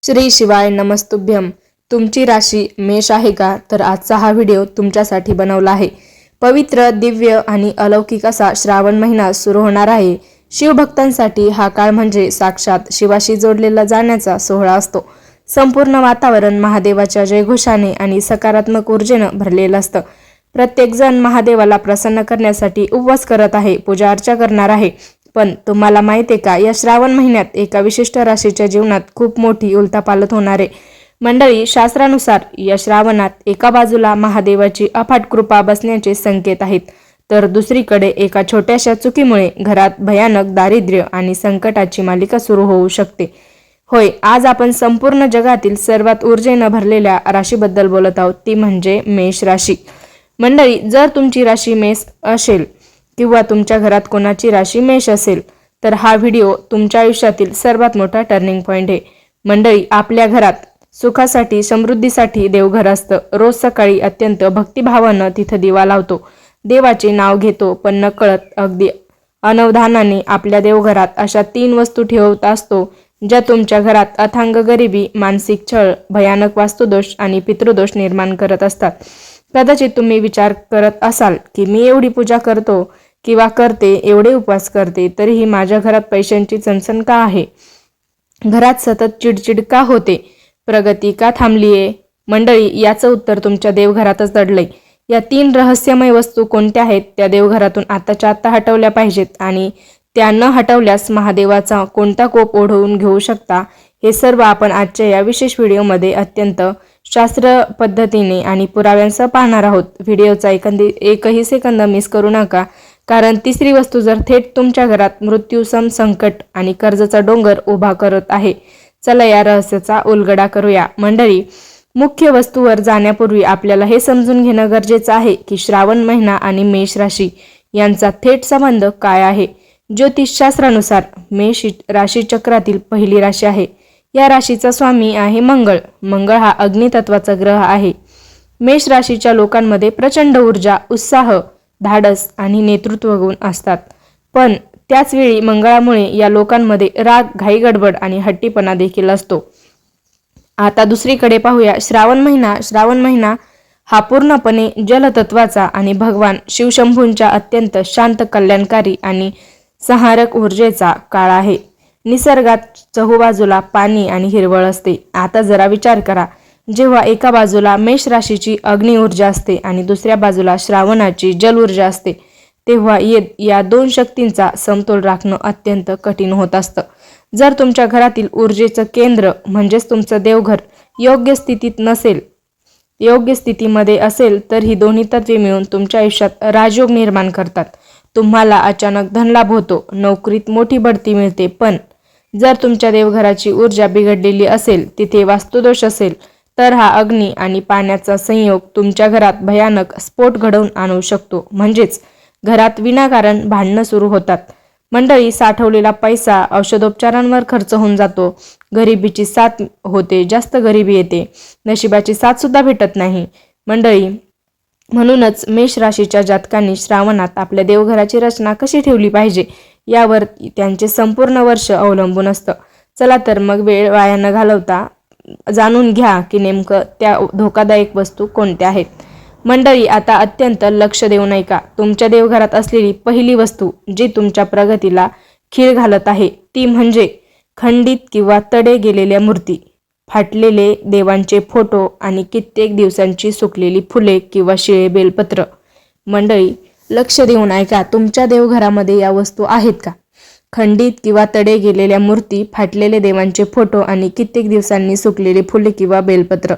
श्री शिवाय नमस्तुभ्यम। तुमची राशी मेष आहे का? तर आजचा हा व्हिडिओ तुमच्यासाठी बनवला आहे। पवित्र, दिव्य आणि अलौकिक असा श्रावण महिना सुरू होणार आहे। शिवभक्तांसाठी हा काळ म्हणजे साक्षात शिवाशी जोडलेला जाण्याचा सोहळा असतो। संपूर्ण वातावरण महादेवाच्या जयघोषाने आणि सकारात्मक ऊर्जेनं भरलेलं असतं। प्रत्येक जण महादेवाला प्रसन्न करण्यासाठी उपवास करत आहे, पूजा अर्चा करणार आहे। पण तुम्हाला माहिती आहे का, या श्रावण महिन्यात एका विशिष्ट राशीच्या जीवनात खूप मोठी उलथापालथ होणार आहे। मंडळी, शास्त्रानुसार या श्रावणात एका बाजूला महादेवाची अफाट कृपा बसण्याचे संकेत आहेत, तर दुसरीकडे एका छोट्याशा चुकीमुळे घरात भयानक दारिद्र्य आणि संकटाची मालिका सुरू होऊ शकते। होय, आज आपण संपूर्ण जगातील सर्वात ऊर्जेनं भरलेल्या राशीबद्दल बोलत आहोत, ती म्हणजे मेष राशी। मंडळी, जर तुमची राशी मेष असेल किंवा तुमच्या घरात कोणाची राशी मेष असेल तर हा व्हिडिओ तुमच्या आयुष्यातील सर्वात मोठा टर्निंग पॉइंट आहे। मंडळी, आपल्या घरात सुखासाठी, समृद्धीसाठी देवघर असतं। रोज सकाळी अत्यंत भक्तिभावानं तिथं दिवा लावतो, देवाचे नाव घेतो, पण नकळत, अगदी अनवधानाने आपल्या देवघरात अशा 3 वस्तू ठेवत असतो ज्या तुमच्या घरात अथांग गरिबी, मानसिक छळ, भयानक वास्तुदोष आणि पितृदोष निर्माण करत असतात। कदाचित तुम्ही विचार करत असाल की मी एवढी पूजा करतो किंवा करते, एवढे उपवास करते, तरीही माझ्या घरात पैशांची चणचण का आहे? घरात सतत चिडचिड का होते? प्रगती का थांबलीये? मंडळी, याचं उत्तर तुमच्या देवघरातच दडलंय। या 3 रहस्यमय वस्तू कोणत्या आहेत? त्या देवघरातून आत्ताच्या आत्ता हटवल्या पाहिजेत, आणि त्या न हटवल्यास महादेवाचा कोणता कोप ओढवून घेऊ शकता, हे सर्व आपण आजच्या या विशेष व्हिडिओमध्ये अत्यंत शास्त्र पद्धतीने आणि पुराव्यांसह पाहणार आहोत। व्हिडिओचा एकही सेकंद मिस करू नका, कारण तिसरी वस्तू जर थेट तुमच्या घरात मृत्यू, संकट आणि कर्जाचा डोंगर उभा करत आहे। चला या रहस्याचा उलगडा करूया। मंडळी, मुख्य वस्तूवर जाण्यापूर्वी आपल्याला हे समजून घेणं गरजेचं आहे की श्रावण महिना आणि मेष राशी यांचा थेट संबंध काय आहे। ज्योतिषशास्त्रानुसार मेष राशी चक्रातील पहिली राशी आहे। या राशीचा स्वामी आहे मंगळ। मंगळ हा अग्नितत्वाचा ग्रह आहे। मेष राशीच्या लोकांमध्ये प्रचंड ऊर्जा, उत्साह, धाडस आणि नेतृत्व गुण असतात, पण त्याचवेळी मंगळामुळे या लोकांमध्ये राग, घाई गडबड आणि हट्टीपणा देखील असतो। आता दुसरीकडे पाहूया। श्रावण महिना हा पूर्णपणे जलतत्वाचा आणि भगवान शिवशंभूंच्या अत्यंत शांत, कल्याणकारी आणि संहारक ऊर्जेचा काळ आहे। निसर्गात चहूबाजूला पाणी आणि हिरवळ असते। आता जरा विचार करा, जेव्हा एका बाजूला मेष राशीची अग्नि ऊर्जा असते आणि दुसऱ्या बाजूला श्रावणाची जल ऊर्जा असते, तेव्हा या 2 शक्तींचा समतोल राखणं अत्यंत कठीण होत असतं। जर तुमच्या घरातील ऊर्जेचं केंद्र म्हणजेच तुमचं देवघर योग्य स्थितीमध्ये असेल तर ही दोन्ही तत्वे मिळून तुमच्या आयुष्यात राजयोग निर्माण करतात। तुम्हाला अचानक धनलाभ होतो, नोकरीत मोठी बढती मिळते। पण जर तुमच्या देवघराची ऊर्जा बिघडलेली असेल, तिथे वास्तुदोष असेल, तर हा अग्नी आणि पाण्याचा संयोग तुमच्या घरात भयानक स्फोट घडवून आणू शकतो। म्हणजेच घरात विनाकारण भांडणं सुरू होतात। मंडळी, साठवलेला पैसा औषधोपचारांवर खर्च होऊन जातो, गरिबीची साथ होते, जास्त गरिबी येते, नशिबाची साथ सुद्धा भेटत नाही। मंडळी, म्हणूनच मेष राशीच्या जातकांनी श्रावणात आपल्या देवघराची रचना कशी ठेवली पाहिजे यावर त्यांचे संपूर्ण वर्ष अवलंबून असतं। चला तर मग वेळ वाया न घालवता जाणून घ्या की नेमकं त्या धोकादायक वस्तू कोणत्या आहेत। मंडळी, आता अत्यंत लक्ष देऊन ऐका। तुमच्या देवघरात असलेली पहिली वस्तू जी तुमच्या प्रगतीला खीळ घालत आहे, ती म्हणजे खंडित किंवा तडे गेलेल्या मूर्ती, फाटलेले देवांचे फोटो आणि कित्येक दिवसांची सुकलेली फुले किंवा शिळे बेलपत्र। मंडळी, लक्ष देऊन ऐका, तुमच्या देवघरामध्ये या वस्तू आहेत का? खंडित किंवा तडे गेलेल्या मूर्ती, फाटलेले देवांचे फोटो आणि कित्येक दिवसांनी सुकलेली फुले किंवा बेलपत्र।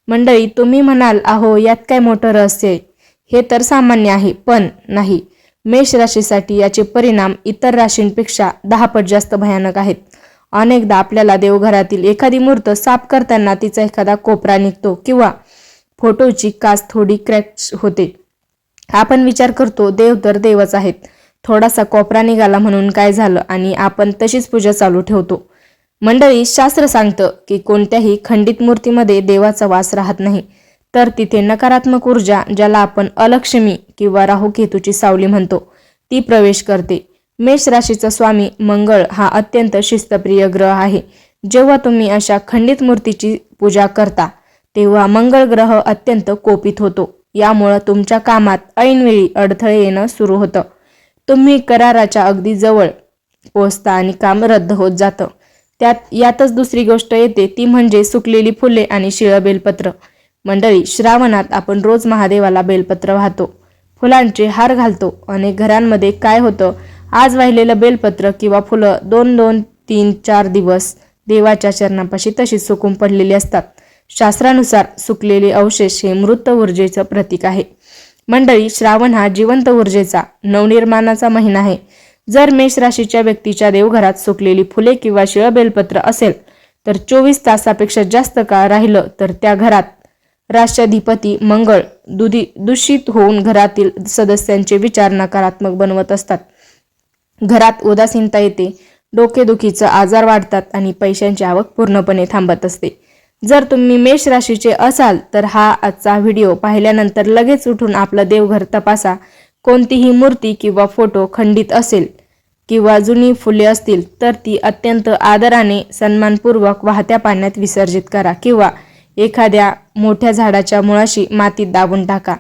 मंडळी, तुम्ही म्हणाल, अहो यात काय मोठं रहस्य आहे, हे तर सामान्य आहे। पण नाही, मेष राशीसाठी याचे परिणाम इतर राशींपेक्षा 10 पट जास्त भयानक आहेत। अनेकदा आपल्याला देवघरातील एखादी मूर्त साफ करताना तिचा एखादा कोपरा निघतो किंवा फोटोची काच थोडी क्रॅक्स होते। आपण विचार करतो, देव तर देवच आहेत, थोडासा कोपरा निघाला म्हणून काय झालं, आणि आपण तशीच पूजा चालू ठेवतो। मंडळी, शास्त्र सांगतं की कोणत्याही खंडित मूर्तीमध्ये देवाचा वास राहत नाही, तर तिथे नकारात्मक ऊर्जा, ज्याला आपण अलक्ष्मी किंवा राहूकेतूची सावली म्हणतो, ती प्रवेश करते। मेष राशीचा स्वामी मंगळ हा अत्यंत शिस्तप्रिय ग्रह आहे। जेव्हा तुम्ही अशा खंडित मूर्तीची पूजा करता तेव्हा मंगळ ग्रह अत्यंत कोपित होतो. यामुळं तुमच्या कामात ऐनवेळी अडथळे येणं सुरू होतं. तुम्ही कराराच्या अगदी जवळ पोहोचता आणि काम रद्द होत जातं. यातच दुसरी गोष्ट येते ती म्हणजे सुकलेली फुले आणि शिळं बेलपत्र. मंडळी, श्रावणात आपण रोज महादेवाला बेलपत्र वाहतो, फुलांचे हार घालतो. अनेक घरांमध्ये काय होतं, आज वाहिलेलं बेलपत्र किंवा फुलं 2-2, 3-4 दिवस देवाच्या चरणापाशी तशीच सुकून पडलेली असतात. शास्त्रानुसार सुकलेले अवशेष हे मृत ऊर्जेचं प्रतीक आहे. मंडळी, श्रावण हा जिवंत ऊर्जेचा, नवनिर्माणाचा महिना आहे. जर मेष राशीच्या व्यक्तीच्या देवघरात सुकलेली फुले किंवा शिळं बेलपत्र असेल तर 24 तासापेक्षा जास्त काळ राहिलं तर त्या घरात राष्ट्राधिपती मंगळ दूषित होऊन घरातील सदस्यांचे विचार नकारात्मक बनवत असतात. घरात उदासीनता येते, डोकेदुखीचे आजार वाढतात आणि पैशांची आवक पूर्णपणे थांबत असते. जर तुम्ही मेष राशीचे असाल तर हा आजचा व्हिडिओ पाहिल्यानंतर लगेच उठून आपलं देवघर तपासा. कोणतीही मूर्ती किंवा फोटो खंडित असेल किंवा जुनी फुले असतील तर ती अत्यंत आदराने, सन्मानपूर्वक वाहत्या पाण्यात विसर्जित करा किंवा एखाद्या मोठ्या झाडाच्या मुळाशी मातीत दाबून टाका.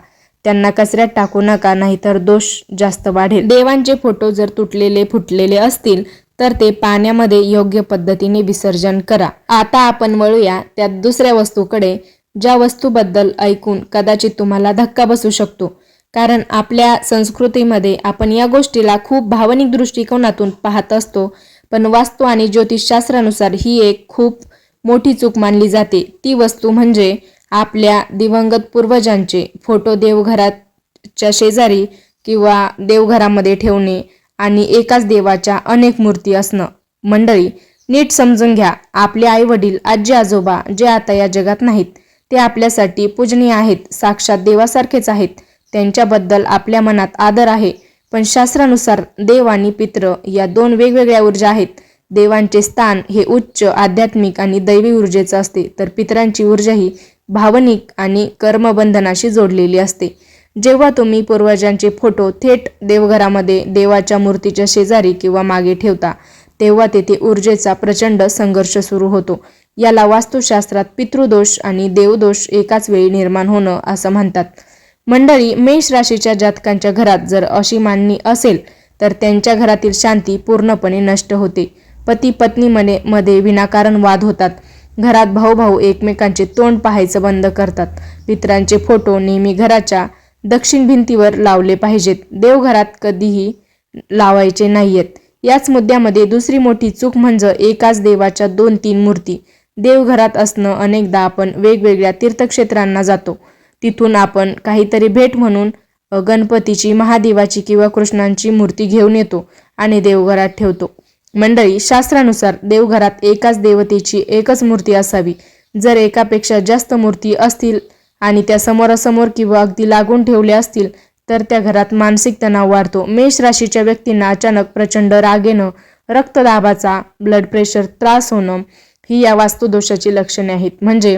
त्यांना कचऱ्यात टाकू नका, नाहीतर दोष जास्त वाढेल. देवांचे फोटो जर तुटलेले फुटलेले असतील तर ते पाण्यामध्ये योग्य पद्धतीने विसर्जन करा. आता आपण वळूया त्या दुसऱ्या वस्तूकडे, ज्या वस्तूबद्दल ऐकून कदाचित तुम्हाला धक्का बसू शकतो. कारण आपल्या संस्कृतीमध्ये आपण या गोष्टीला खूप भावनिक दृष्टिकोनातून पाहत असतो, पण वास्तू आणि ज्योतिषशास्त्रानुसार ही एक खूप मोठी चूक मानली जाते. ती वस्तू म्हणजे आपल्या दिवंगत पूर्वजांचे फोटो देवघराच्या शेजारी किंवा देवघरामध्ये ठेवणे आणि एकाच देवाच्या अनेक मूर्ती असणं. मंडळी, नीट समजून घ्या, आपले आई वडील, आजी आजोबा जे आता या जगात नाहीत ते आपल्यासाठी पूजनीय आहेत, साक्षात देवासारखेच आहेत. त्यांच्याबद्दल आपल्या मनात आदर आहे. पण शास्त्रानुसार देव आणि पितृ या दोन वेगवेगळ्या ऊर्जा आहेत. देवांचे स्थान हे उच्च आध्यात्मिक आणि दैवी ऊर्जेचं असते, तर पितरांची ऊर्जा ही भावनिक आणि कर्मबंधनाशी जोडलेली असते. जेव्हा तुम्ही पूर्वजांचे फोटो थेट देवघरामध्ये देवाच्या मूर्तीच्या शेजारी किंवा मागे ठेवता तेव्हा तेथे ऊर्जेचा प्रचंड संघर्ष सुरू होतो. याला वास्तुशास्त्रात पितृदोष आणि देवदोष एकाच वेळी निर्माण होणं असं म्हणतात. मंडळी, मेष राशीच्या जातकांच्या घरात जर अशी मांडणी असेल तर त्यांच्या घरातील शांती पूर्णपणे नष्ट होते. पती पत्नीमध्ये विनाकारण वाद होतात. घरात भाऊ एकमेकांचे तोंड पाहायचं बंद करतात. पितरांचे फोटो नेहमी घराच्या दक्षिण भिंतीवर लावले पाहिजेत, देवघरात कधीही लावायचे नाहीयेत. याच मुद्द्यामध्ये दुसरी मोठी चूक म्हणजे एकाच देवाच्या 2-3 मूर्ती देवघरात असणं. अनेकदा आपण वेगवेगळ्या तीर्थक्षेत्रांना जातो, तिथून आपण काहीतरी भेट म्हणून गणपतीची, महादेवाची किंवा कृष्णांची मूर्ती घेऊन येतो आणि देवघरात ठेवतो. मंडळी, शास्त्रानुसार देवघरात एकाच देवतेची एकच मूर्ती असावी. जर एकापेक्षा जास्त मूर्ती असतील आणि त्या समोरासमोर किंवा अगदी लागून ठेवल्या असतील तर त्या घरात मानसिक तणाव वाढतो. मेष राशीच्या व्यक्तींना अचानक प्रचंड राग येणं, रक्तदाबाचा, ब्लड प्रेशर त्रास होणं ही या वास्तुदोषाची लक्षणे आहेत. म्हणजे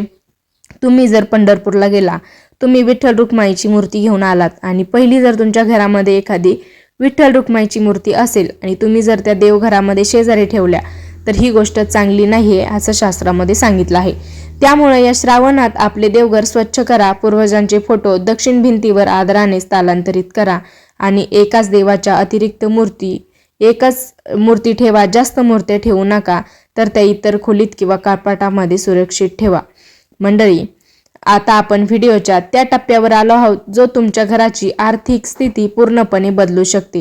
तुम्ही जर पंढरपूरला गेला, तुम्ही विठ्ठल रुक्माईची मूर्ती घेऊन आलात आणि पहिली जर तुमच्या घरामध्ये एखादी विठ्ठल रुक्माईची मूर्ती असेल आणि तुम्ही जर त्या देवघरामध्ये शेजारी ठेवल्या तर ही गोष्ट चांगली नाहीये असं शास्त्रामध्ये सांगितलं आहे. त्यामुळे या श्रावणात आपले देवघर स्वच्छ करा. पूर्वजांचे फोटो दक्षिण भिंतीवर आदराने स्थलांतरित करा आणि एकाच देवाच्या अतिरिक्त एकच मूर्ती ठेवा. जास्त मूर्त्या ठेवू नका, तर त्या इतर खोलीत किंवा कपाटामध्ये सुरक्षित ठेवा. मंडळी, आता आपण व्हिडिओच्या त्या टप्प्यावर आलो आहोत जो तुमच्या घराची आर्थिक स्थिती पूर्णपणे बदलू शकते.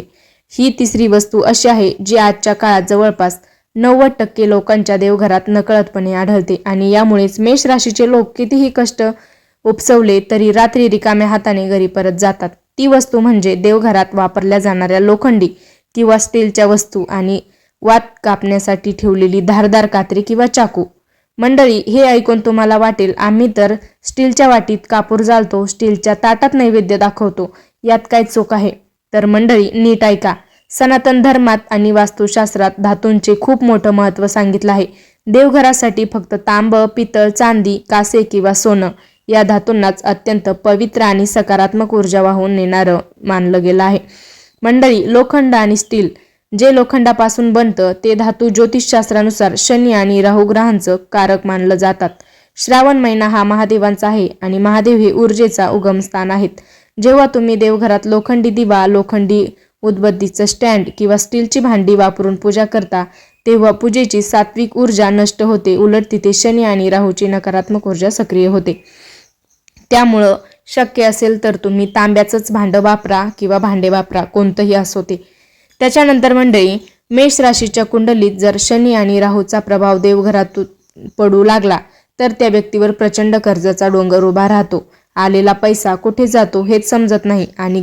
ही तिसरी वस्तू अशी आहे जी आजच्या काळात जवळपास 90% लोकांच्या देवघरात नकळतपणे आढळते आणि यामुळेच मेष राशीचे लोक कितीही कष्ट उपसवले तरी रात्री रिकाम्या हाताने घरी परत जातात. ती वस्तू म्हणजे देवघरात वापरल्या जाणाऱ्या लोखंडी किंवा स्टीलच्या वस्तू आणि वात कापण्यासाठी ठेवलेली धारदार कात्री किंवा चाकू. मंडळी, हे ऐकून तुम्हाला वाटेल आम्ही तर स्टीलच्या वाटीत कापूर जाळतो, स्टीलच्या ताटात नैवेद्य दाखवतो, यात काय चूक आहे? तर मंडळी, नीट ऐका. सनातन धर्मात आणि वास्तुशास्त्रात धातूंचे खूप मोठं महत्त्व सांगितलं आहे. देवघरासाठी फक्त तांब, पितळ, चांदी, कासे किंवा सोनं या धातूंनाच अत्यंत पवित्र आणि सकारात्मक ऊर्जा वाहून नेणारं मानलं गेलं आहे. मंडळी, लोखंड आणि स्टील जे लोखंडापासून बनतं ते धातू ज्योतिषशास्त्रानुसार शनी आणि राहू ग्रहांचं कारक मानलं जातात. श्रावण महिना हा महादेवांचा आहे आणि महादेव हे ऊर्जेचा उगम स्थान आहेत. जेव्हा तुम्ही देवघरात लोखंडी दिवा, लोखंडी उदबत्तीचं स्टँड किंवा स्टीलची भांडी वापरून पूजा करता तेव्हा पूजेची सात्विक ऊर्जा नष्ट होते. उलट तिथे शनी आणि राहूची नकारात्मक ऊर्जा सक्रिय होते. त्यामुळं शक्य असेल तर तुम्ही तांब्याचंच भांडं वापरा किंवा भांडे वापरा, कोणतंही असो ते. त्याच्यानंतर मंडळी, मेष राशीच्या कुंडलीत जर शनी आणि राहूचा प्रभाव देवघरात पडू लागला तर त्या व्यक्तीवर प्रचंड कर्जाचा डोंगर उभा राहतो. आलेला पैसा कुठे जातो हेच समजत नाही आणि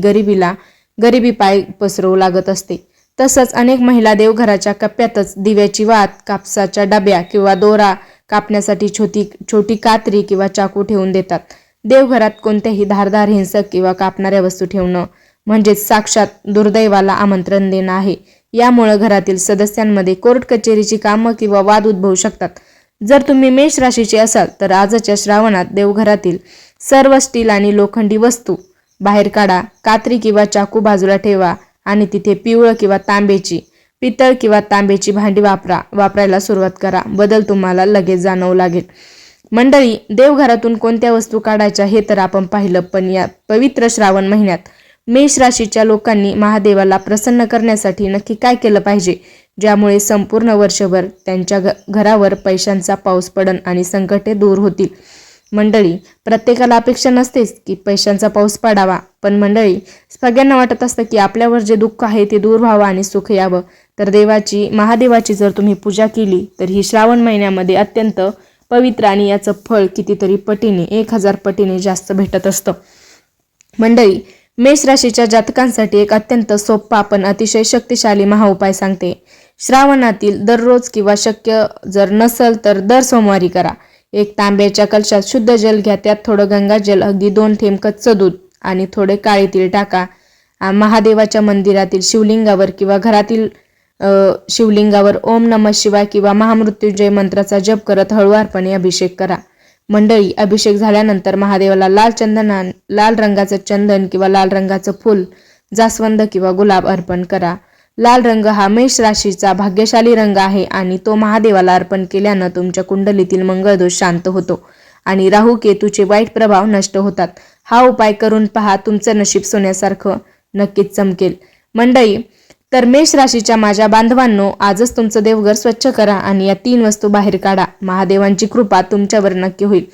गरिबी पाय पसरवू लागत असते. तसंच अनेक महिला देवघराच्या कप्प्यातच दिव्याची वात, कापसाच्या डब्या किंवा दोरा कापण्यासाठी छोटी कात्री किंवा चाकू ठेवून देतात. देवघरात कोणत्याही धारदार, हिंसक किंवा कापणाऱ्या वस्तू ठेवणं म्हणजेच साक्षात दुर्दैवाला आमंत्रण देणं आहे. यामुळे घरातील सदस्यांमध्ये कोर्ट कचेरीची कामं किंवा वाद उद्भवू शकतात. जर तुम्ही मेष राशीचे असाल तर आजच्या श्रावणात देवघरातील सर्व स्टील आणि लोखंडी वस्तू बाहेर काढा. कात्री किंवा चाकू बाजूला ठेवा आणि तिथे पितळ किंवा तांब्याची भांडी वापरायला सुरुवात करा. बदल तुम्हाला लगेच जाणवू लागेल. मंडळी, देवघरातून कोणत्या वस्तू काढायच्या हे तर आपण पाहिलं, पण या पवित्र श्रावण महिन्यात मेष राशीच्या लोकांनी महादेवाला प्रसन्न करण्यासाठी नक्की काय केलं पाहिजे, ज्यामुळे संपूर्ण वर्षभर त्यांच्या घरावर पैशांचा पाऊस पडन आणि संकटे दूर होतील. मंडळी, प्रत्येकाला अपेक्षा नसतेच की पैशांचा पाऊस पडावा, पण मंडळी, सगळ्यांना वाटत असतं की आपल्यावर जे दुःख आहे ते दूर व्हावं आणि सुख यावं. तर महादेवाची जर तुम्ही पूजा केली तर ही श्रावण महिन्यामध्ये अत्यंत पवित्र आणि याचं फळ कितीतरी पटीने, 1000 पटीने जास्त भेटत असतं. मंडळी, मेष राशीच्या जातकांसाठी एक अत्यंत सोपा पण अतिशय शक्तिशाली महाउपाय सांगते. श्रावणातील दररोज किंवा शक्य जर नसेल तर दर सोमवारी करा. एक तांब्याच्या कलशात शुद्ध जल घ्या. त्यात थोडं गंगाजल, अगदी 2 थेंब कच्चं दूध आणि थोडे काळे तीळ टाका. महादेवाच्या मंदिरातील शिवलिंगावर किंवा घरातील शिवलिंगावर ओम नमः शिवाय किंवा महामृत्युंजय मंत्राचा जप करत हळुवारपणे अभिषेक करा. मंडळी, अभिषेक झाल्यानंतर महादेवाला लाल रंगाचं चंदन किंवा लाल रंगाचं फूल, जास्वंद किंवा गुलाब अर्पण करा. लाल रंग हा मेष राशीचा भाग्यशाली रंग आहे आणि तो महादेवाला अर्पण केल्यानं तुमच्या कुंडलीतील मंगळदोष शांत होतो आणि राहू केतूचे वाईट प्रभाव नष्ट होतात. हा उपाय करून पहा, तुमचं नशीब सोन्यासारखं नक्कीच चमकेल. मंडळी, तर मेष राशीच्या माझ्या बांधवांनो, आजच तुमचं देवघर स्वच्छ करा आणि या 3 वस्तू बाहेर काढा. महादेवांची कृपा तुमच्यावर नक्की होईल.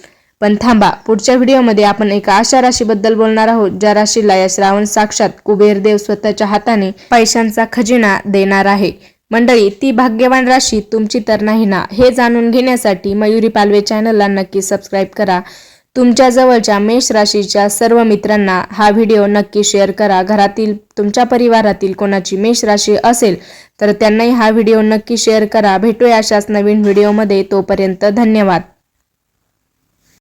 पण थांबा, पुढच्या व्हिडिओमध्ये आपण एका अशा राशीबद्दल बोलणार आहोत ज्या राशीला या श्रावण साक्षात कुबेर देव स्वतःच्या हाताने पैशांचा खजिना देणार आहे. मंडळी, ती भाग्यवान राशी तुमची तर नाही ना, हे जाणून घेण्यासाठी मयुरी पालवे चॅनलला नक्की सबस्क्राईब करा. तुमच्या जवळच्या मेष राशीच्या सर्व मित्रांना हा व्हिडिओ नक्की शेअर करा. घरातील तुमच्या परिवारातील कोणाची मेष राशी असेल तर त्यांनाही हा व्हिडिओ नक्की शेअर करा. भेटूया अशाच नवीन व्हिडिओमध्ये. तोपर्यंत धन्यवाद.